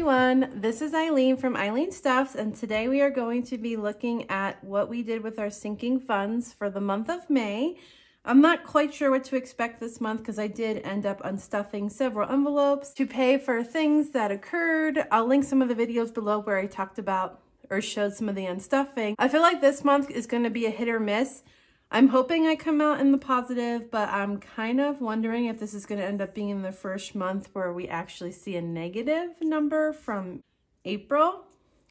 everyone, this is Eileen from Eileen Stuffs, and today we are going to be looking at what we did with our sinking funds for the month of May. I'm not quite sure what to expect this month because I did end up unstuffing several envelopes to pay for things that occurred. I'll link some of the videos below where I talked about or showed some of the unstuffing. I feel like this month is going to be a hit or miss. I'm hoping I come out in the positive, but I'm kind of wondering if this is going to end up being the first month where we actually see a negative number from April.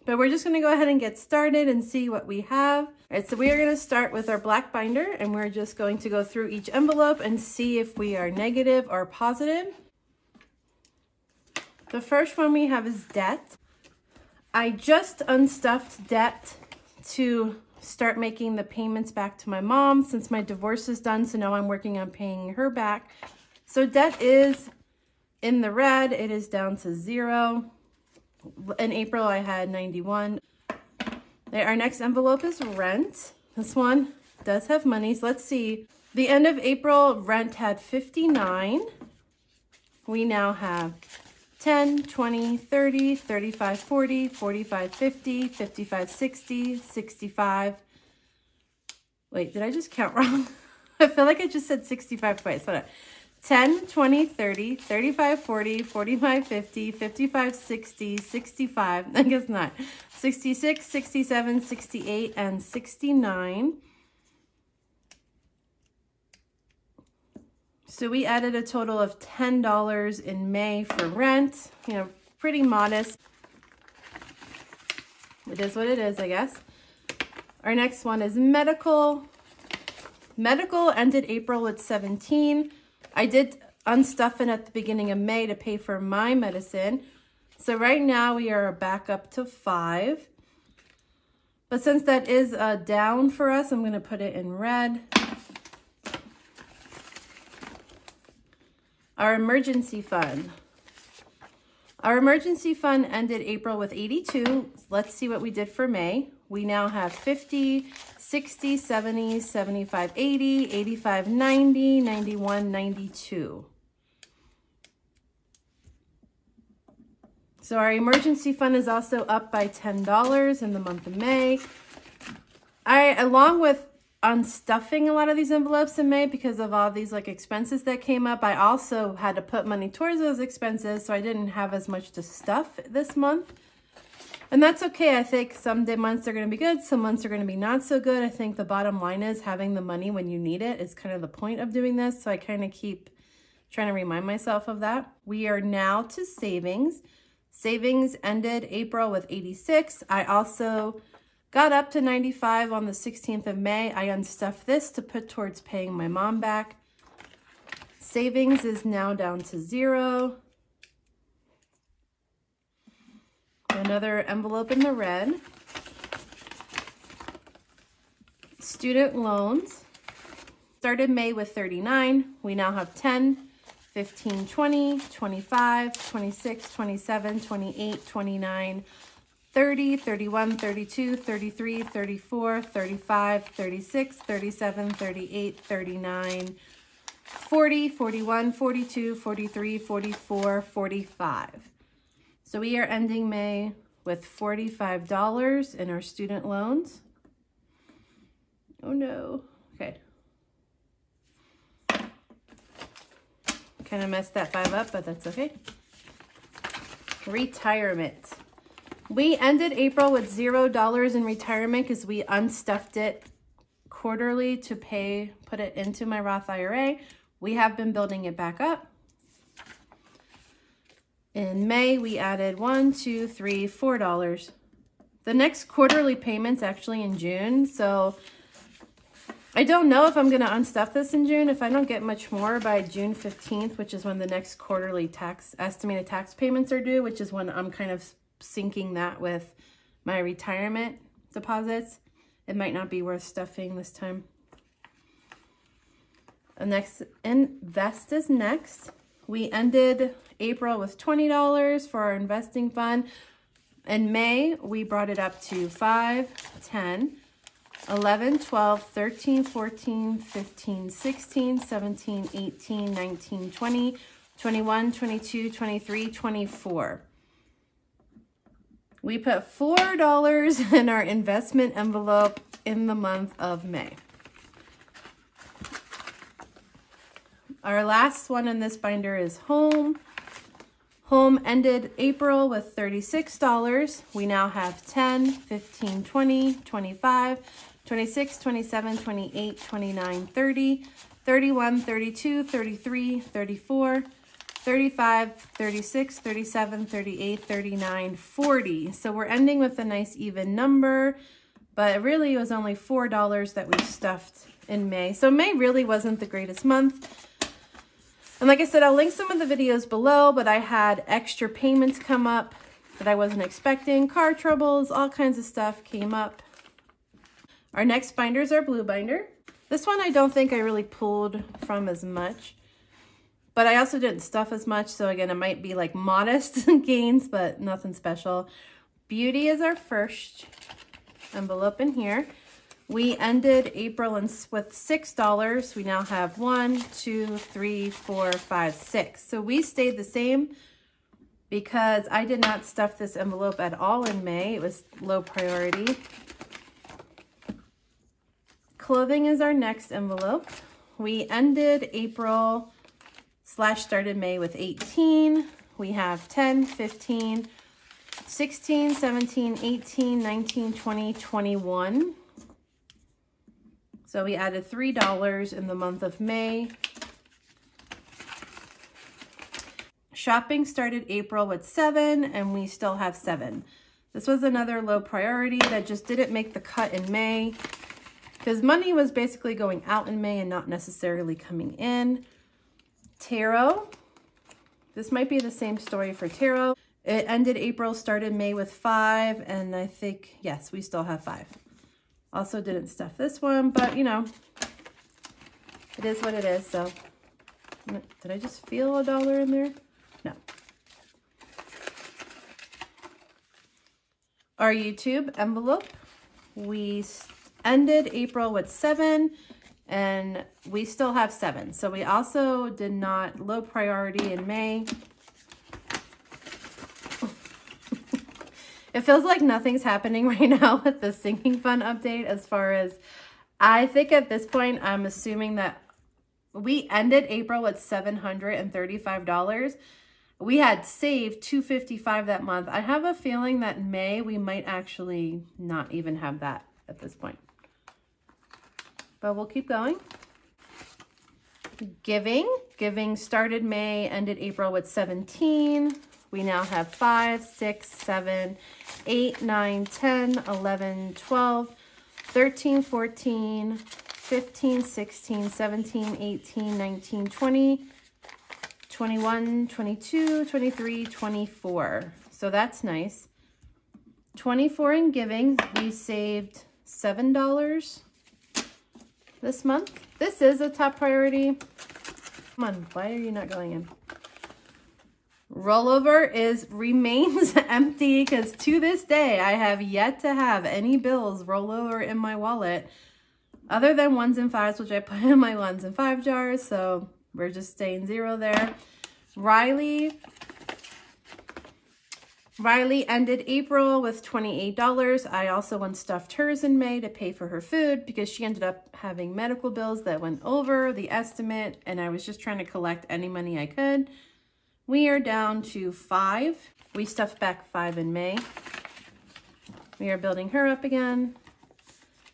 But we're just going to go ahead and get started and see what we have. All right, so we are going to start with our black binder, and we're just going to go through each envelope and see if we are negative or positive. The first one we have is debt. I just unstuffed debt to start making the payments back to my mom since my divorce is done, so now I'm working on paying her back. So debt is in the red. It is down to 0. In April I had 91. Our next envelope is rent. This one does have money, so let's see. The end of April, rent had 59. We now have 10, 20, 30, 35, 40, 45, 50, 55, 60, 65. Wait, did I just count wrong? I feel like I just said 65 twice. Hold on. 10, 20, 30, 35, 40, 45, 50, 55, 60, 65. I guess not. 66, 67, 68, and 69. So we added a total of $10 in May for rent, you know, pretty modest. It is what it is, I guess. Our next one is medical. Medical ended April with 17. I did unstuff it at the beginning of May to pay for my medicine. So right now we are back up to 5. But since that is down for us, I'm going to put it in red. Our emergency fund. Our emergency fund ended April with 82. Let's see what we did for May. We now have 50, 60, 70, 75, 80, 85, 90, 91, 92. So our emergency fund is also up by $10 in the month of May. Along with unstuffing a lot of these envelopes in May because of all these like expenses that came up, I also had to put money towards those expenses, so I didn't have as much to stuff this month. And that's okay. I think some months are going to be good, some months are going to be not so good. I think the bottom line is having the money when you need it is kind of the point of doing this, so I kind of keep trying to remind myself of that. We are now to savings. Savings ended April with 86. I also got up to 95 on the 16th of May. I unstuffed this to put towards paying my mom back. Savings is now down to 0. Another envelope in the red. Student loans. Started May with 39. We now have 10, 15, 20, 25, 26, 27, 28, 29, 30, 31, 32, 33, 34, 35, 36, 37, 38, 39, 40, 41, 42, 43, 44, 45. So we are ending May with $45 in our student loans. Oh no, okay. Kind of messed that 5 up, but that's okay. Retirement. We ended April with $0 in retirement because we unstuffed it quarterly to put it into my Roth IRA. We have been building it back up. In May, we added $1, $2, $3, $4. The next quarterly payment's actually in June, so I don't know if I'm going to unstuff this in June. If I don't get much more by June 15th, which is when the next quarterly estimated tax payments are due, which is when I'm kind of syncing that with my retirement deposits, it might not be worth stuffing this time. Next, invest is next. We ended April with $20 for our investing fund. In May, we brought it up to 5, 10, 11, 12, 13, 14, 15, 16, 17, 18, 19, 20, 21, 22, 23, 24. We put $4 in our investment envelope in the month of May. Our last one in this binder is home. Home ended April with $36. We now have 10, 15, 20, 25, 26, 27, 28, 29, 30, 31, 32, 33, 34, 35, 36, 37, 38, 39, 40. So we're ending with a nice even number, but really it was only $4 that we stuffed in May. So May really wasn't the greatest month. And like I said, I'll link some of the videos below, but I had extra payments come up that I wasn't expecting. Car troubles, all kinds of stuff came up. Our next binder is our blue binder. This one I don't think I really pulled from as much, but I also didn't stuff as much. So again, it might be like modest gains, but nothing special. Beauty is our first envelope in here. We ended April with $6. We now have 1, 2, 3, 4, 5, 6. So we stayed the same because I did not stuff this envelope at all in May. It was low priority. Clothing is our next envelope. We ended April / started May with 18. We have 10, 15, 16, 17, 18, 19, 20, 21. So we added $3 in the month of May. Shopping started April with 7, and we still have 7. This was another low priority that just didn't make the cut in May because money was basically going out in May and not necessarily coming in. Tarot. This might be the same story for tarot. It ended April, started May with 5, and I think, yes, we still have 5. Also didn't stuff this one, but you know, it is what it is. So did I just feel $1 in there? No. Our YouTube envelope, we ended April with 7 and we still have 7. So we also did not low priority in May. It feels like nothing's happening right now with the sinking fund update as far as, I think at this point, I'm assuming that we ended April with $735. We had saved $255 that month. I have a feeling that in May, we might actually not even have that at this point. But we'll keep going. Giving started May, ended April with 17. We now have 5, 6, 7, 8, 9, 10, 11, 12, 13, 14, 15, 16, 17, 18, 19, 20, 21, 22, 23, 24. So that's nice. 24 in giving. We saved $7 this month. This is a top priority. Come on, why are you not going in? Rollover remains empty because to this day, I have yet to have any bills roll over in my wallet other than 1s and 5s, which I put in my 1s and 5 jars. So we're just staying 0 there. Riley ended April with $28. I also unstuffed hers in May to pay for her food because she ended up having medical bills that went over the estimate, and I was just trying to collect any money I could. We are down to 5. We stuffed back 5 in May. We are building her up again.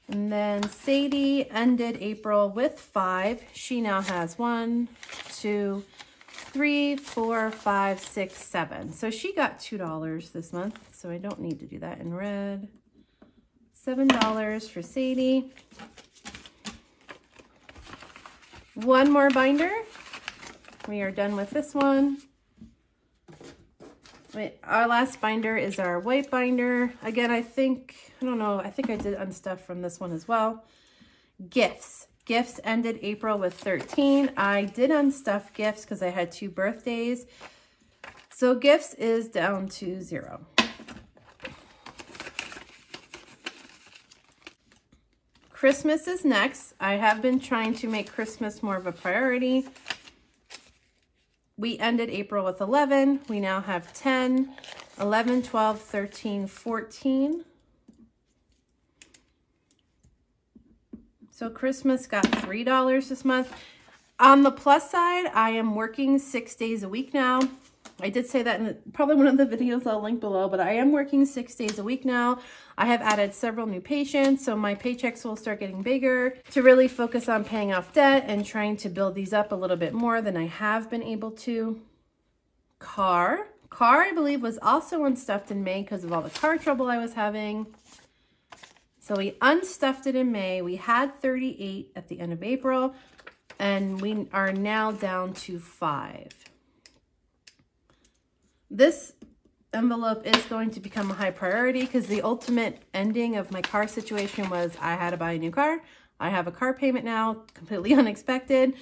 And then Sadie ended April with 5. She now has 1, 2, 3, 4, 5, 6, 7. So she got $2 this month. So I don't need to do that in red. $7 for Sadie. One more binder. We are done with this one. Our last binder is our white binder. Again, I think I did unstuff from this one as well. Gifts. Gifts ended April with 13. I did unstuff gifts because I had 2 birthdays. So gifts is down to 0. Christmas is next. I have been trying to make Christmas more of a priority. We ended April with 11. We now have 10, 11, 12, 13, 14. So Christmas got $3 this month. On the plus side, I am working 6 days a week now. I did say that in probably one of the videos I'll link below, but I am working 6 days a week now. I have added several new patients, so my paychecks will start getting bigger to really focus on paying off debt and trying to build these up a little bit more than I have been able to. Car, I believe, was also unstuffed in May because of all the car trouble I was having. So we unstuffed it in May. We had 38 at the end of April, and we are now down to 5. This envelope is going to become a high priority because the ultimate ending of my car situation was I had to buy a new car. I have a car payment now, completely unexpected.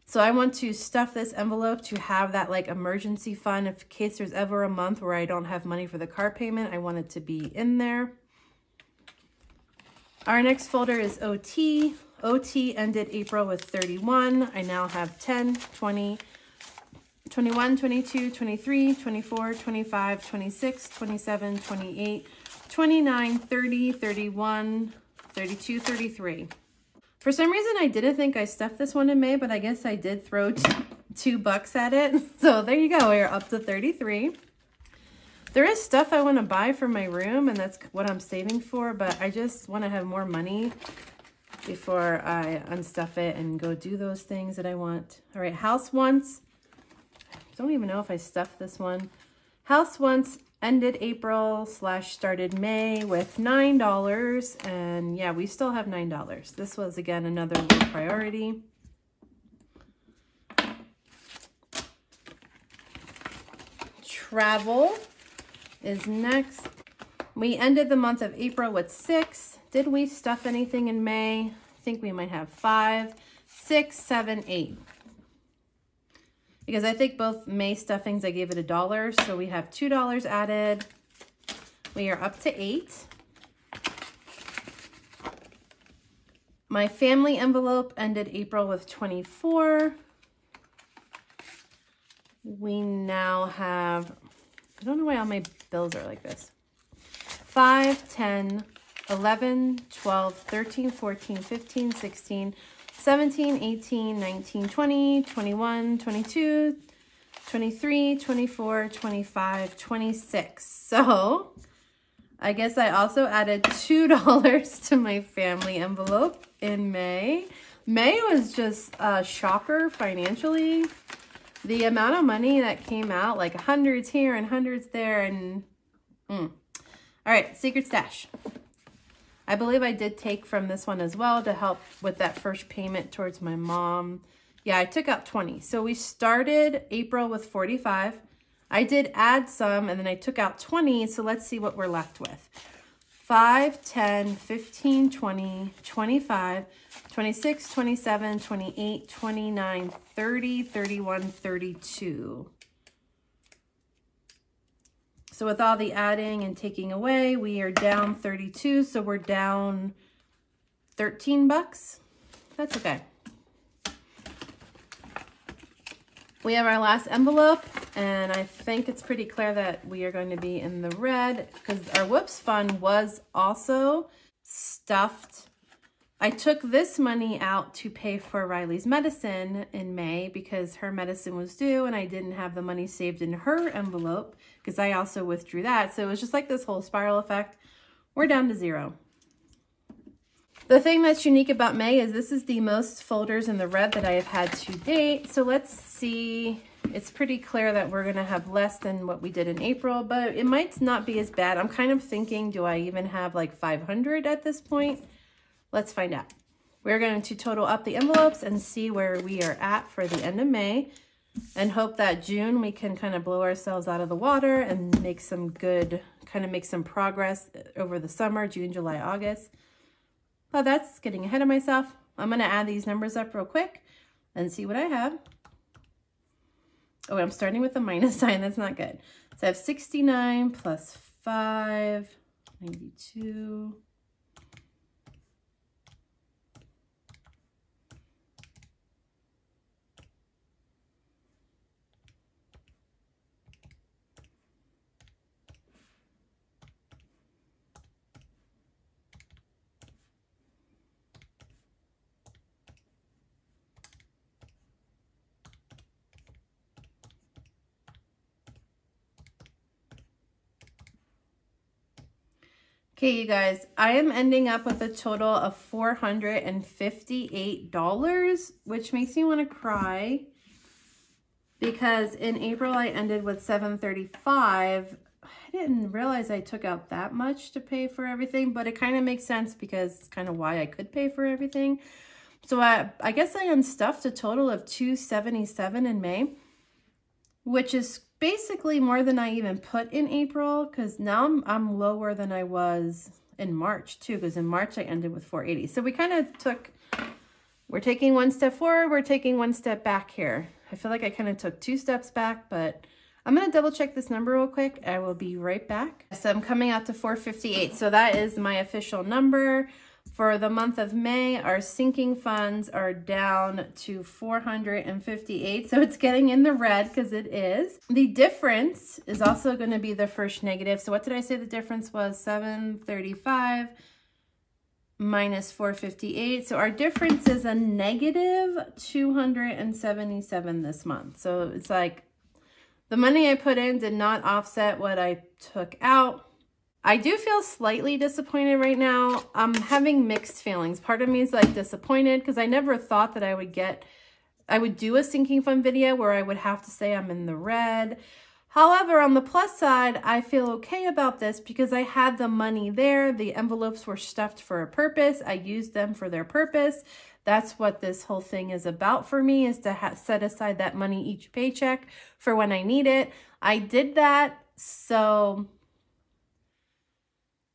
So I want to stuff this envelope to have that like emergency fund in case there's ever a month where I don't have money for the car payment. I want it to be in there. Our next folder is OT. OT ended April with 31. I now have 10, 20, 21, 22, 23, 24, 25, 26, 27, 28, 29, 30, 31, 32, 33. For some reason, I didn't think I stuffed this one in May, but I guess I did throw $2 at it. So there you go. We're up to 33. There is stuff I want to buy for my room, and that's what I'm saving for, but I just want to have more money before I unstuff it and go do those things that I want. All right, house wants. I don't even know if I stuffed this one. House wants ended April / started May with $9, and yeah, we still have $9. This was, again, another low priority. Travel is next. We ended the month of April with 6. Did we stuff anything in May? I think we might have 5, 6, 7, 8. Because I think both May stuffings, I gave it $1. So we have $2 added. We are up to 8. My family envelope ended April with 24. We now have, I don't know why all my bills are like this. 5, 10, 11, 12, 13, 14, 15, 16, 17, 18, 19, 20, 21, 22, 23, 24, 25, 26. So I guess I also added $2 to my family envelope in May. May was just a shocker financially. The amount of money that came out, like hundreds here and hundreds there, and all right, secret stash. I believe I did take from this one as well to help with that first payment towards my mom. Yeah, I took out 20. So we started April with 45. I did add some, and then I took out 20. So let's see what we're left with. 5, 10, 15, 20, 25, 26, 27, 28, 29, 30, 31, 32. So with all the adding and taking away, we are down 32. So we're down $13. That's okay. We have our last envelope, and I think it's pretty clear that we are going to be in the red because our Whoops fund was also stuffed. I took this money out to pay for Riley's medicine in May because her medicine was due and I didn't have the money saved in her envelope because I also withdrew that. So it was just like this whole spiral effect. We're down to 0. The thing that's unique about May is this is the most folders in the red that I have had to date. So let's see. It's pretty clear that we're going to have less than what we did in April, but it might not be as bad. I'm kind of thinking, do I even have like 500 at this point? Let's find out. We're going to total up the envelopes and see where we are at for the end of May and hope that June we can kind of blow ourselves out of the water and make some good, kind of make some progress over the summer, June, July, August. Well, that's getting ahead of myself. I'm going to add these numbers up real quick and see what I have. Oh, I'm starting with a minus sign. That's not good. So I have 69 plus 5, 92. Okay, you guys, I am ending up with a total of $458, which makes me want to cry because in April I ended with $735. I didn't realize I took out that much to pay for everything, but it kind of makes sense because it's kind of why I could pay for everything. So I guess I unstuffed a total of $277 in May, which is basically more than I even put in April, because now I'm lower than I was in March too, because in March I ended with $480. So we kind of we're taking one step forward, we're taking one step back here. I feel like I kind of took 2 steps back, but I'm going to double check this number real quick. I will be right back. So I'm coming out to 458. So that is my official number. For the month of May, our sinking funds are down to 458. So it's getting in the red because it is. The difference is also going to be the first negative. So what did I say the difference was? 735 minus 458. So our difference is a negative 277 this month. So it's like the money I put in did not offset what I took out. I do feel slightly disappointed right now. I'm having mixed feelings. Part of me is like disappointed because I never thought that I would do a sinking fund video where I would have to say I'm in the red. However, on the plus side, I feel okay about this because I had the money there. The envelopes were stuffed for a purpose. I used them for their purpose. That's what this whole thing is about for me, is to set aside that money each paycheck for when I need it. I did that, so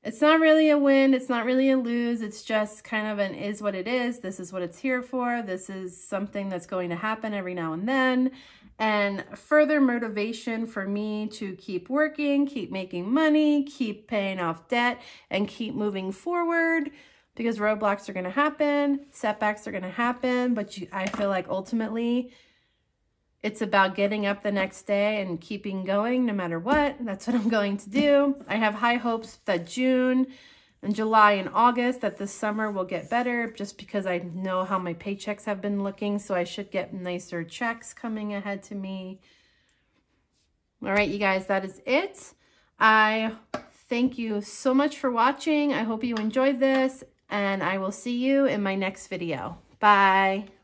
it's not really a win. It's not really a lose. It's just kind of an is what it is. This is what it's here for. This is something that's going to happen every now and then. And further motivation for me to keep working, keep making money, keep paying off debt, and keep moving forward, because roadblocks are going to happen, setbacks are going to happen, but I feel like ultimately it's about getting up the next day and keeping going no matter what. That's what I'm going to do. I have high hopes that June and July and August, that this summer will get better, just because I know how my paychecks have been looking. So I should get nicer checks coming ahead to me. All right, you guys, that is it. I thank you so much for watching. I hope you enjoyed this, and I will see you in my next video. Bye.